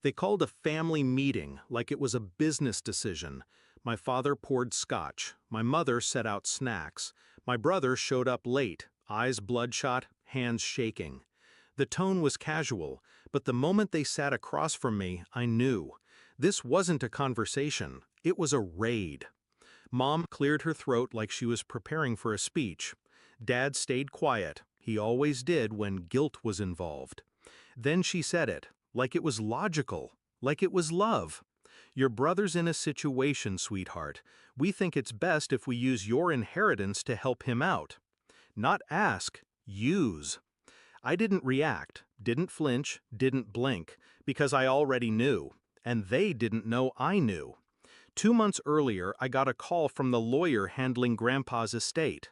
They called a family meeting like it was a business decision. My father poured scotch. My mother set out snacks. My brother showed up late, eyes bloodshot, hands shaking. The tone was casual, but the moment they sat across from me, I knew. This wasn't a conversation. It was a raid. Mom cleared her throat like she was preparing for a speech. Dad stayed quiet. He always did when guilt was involved. Then she said it, like it was logical, like it was love. Your brother's in a situation, sweetheart. We think it's best if we use your inheritance to help him out. Not ask, use. I didn't react, didn't flinch, didn't blink, because I already knew, and they didn't know I knew. 2 months earlier, I got a call from the lawyer handling Grandpa's estate.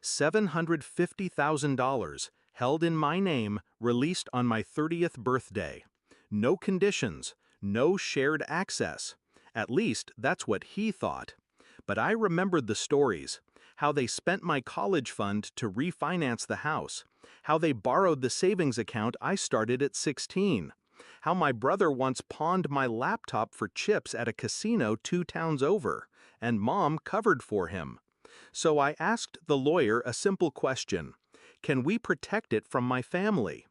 $750,000, held in my name, released on my 30th birthday. No conditions, no shared access. At least, that's what he thought. But I remembered the stories, how they spent my college fund to refinance the house, how they borrowed the savings account I started at 16, how my brother once pawned my laptop for chips at a casino 2 towns over, and Mom covered for him. So I asked the lawyer a simple question: can we protect it from my family?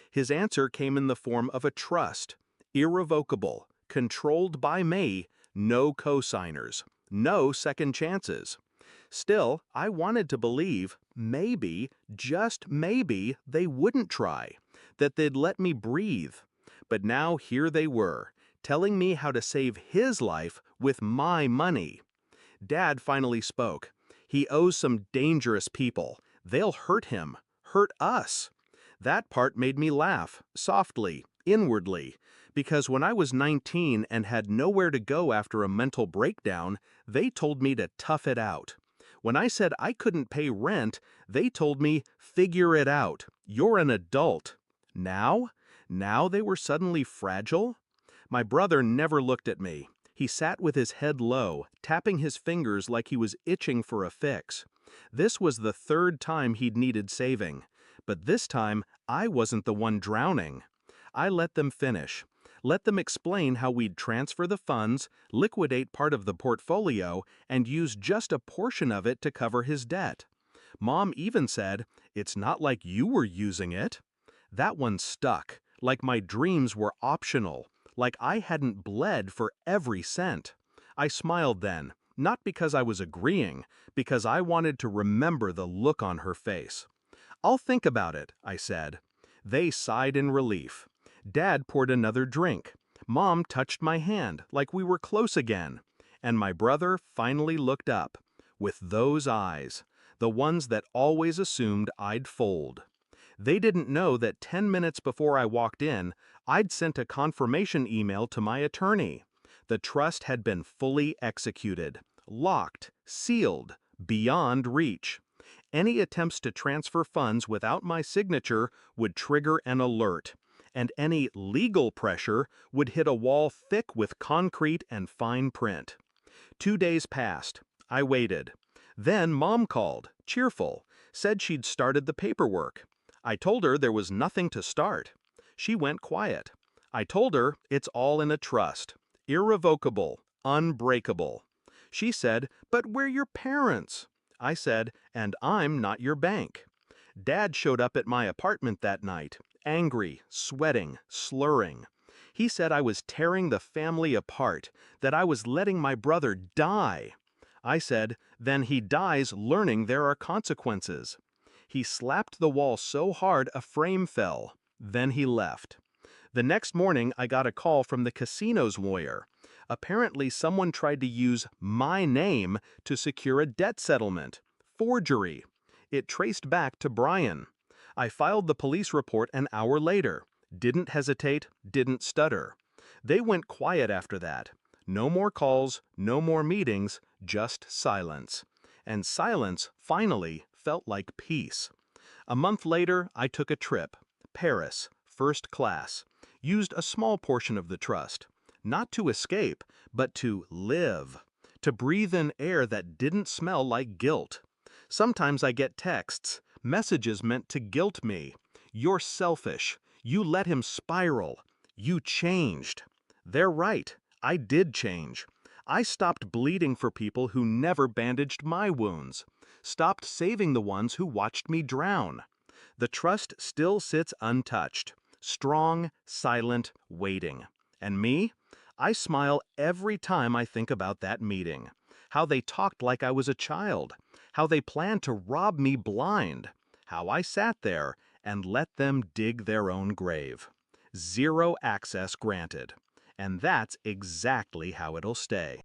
His answer came in the form of a trust, irrevocable, controlled by me, no co-signers, no second chances. Still, I wanted to believe, maybe, just maybe, they wouldn't try, that they'd let me breathe. But now here they were, telling me how to save his life with my money. Dad finally spoke. He owes some dangerous people. They'll hurt him, hurt us. That part made me laugh, softly, inwardly, because when I was 19 and had nowhere to go after a mental breakdown, they told me to tough it out. When I said I couldn't pay rent, they told me, figure it out, you're an adult. Now? Now they were suddenly fragile? My brother never looked at me. He sat with his head low, tapping his fingers like he was itching for a fix. This was the 3rd time he'd needed saving. But this time, I wasn't the one drowning. I let them finish. Let them explain how we'd transfer the funds, liquidate part of the portfolio, and use just a portion of it to cover his debt. Mom even said, "It's not like you were using it." That one stuck, like my dreams were optional, like I hadn't bled for every cent. I smiled then, not because I was agreeing, because I wanted to remember the look on her face. "I'll think about it," I said. They sighed in relief. Dad poured another drink. Mom touched my hand like we were close again. And my brother finally looked up, with those eyes, the ones that always assumed I'd fold. They didn't know that 10 minutes before I walked in, I'd sent a confirmation email to my attorney. The trust had been fully executed, locked, sealed, beyond reach. Any attempts to transfer funds without my signature would trigger an alert, and any legal pressure would hit a wall thick with concrete and fine print. 2 days passed. I waited. Then Mom called, cheerful, said she'd started the paperwork. I told her there was nothing to start. She went quiet. I told her it's all in a trust, irrevocable, unbreakable. She said, "But we're your parents." I said, "And I'm not your bank." Dad showed up at my apartment that night, angry, sweating, slurring. He said I was tearing the family apart, that I was letting my brother die. I said, "Then he dies learning there are consequences." He slapped the wall so hard a frame fell. Then he left. The next morning, I got a call from the casino's lawyer. Apparently, someone tried to use my name to secure a debt settlement. Forgery. It traced back to Brian. I filed the police report an hour later. Didn't hesitate, didn't stutter. They went quiet after that. No more calls, no more meetings, just silence. And silence, finally, felt like peace. A month later, I took a trip. Paris, first class. Used a small portion of the trust. Not to escape, but to live. To breathe in air that didn't smell like guilt. Sometimes I get texts, messages meant to guilt me. "You're selfish. You let him spiral. You changed." They're right. I did change. I stopped bleeding for people who never bandaged my wounds. Stopped saving the ones who watched me drown. The trust still sits untouched, strong, silent, waiting. And me? I smile every time I think about that meeting. How they talked like I was a child. How they planned to rob me blind. How I sat there and let them dig their own grave. Zero access granted. And that's exactly how it'll stay.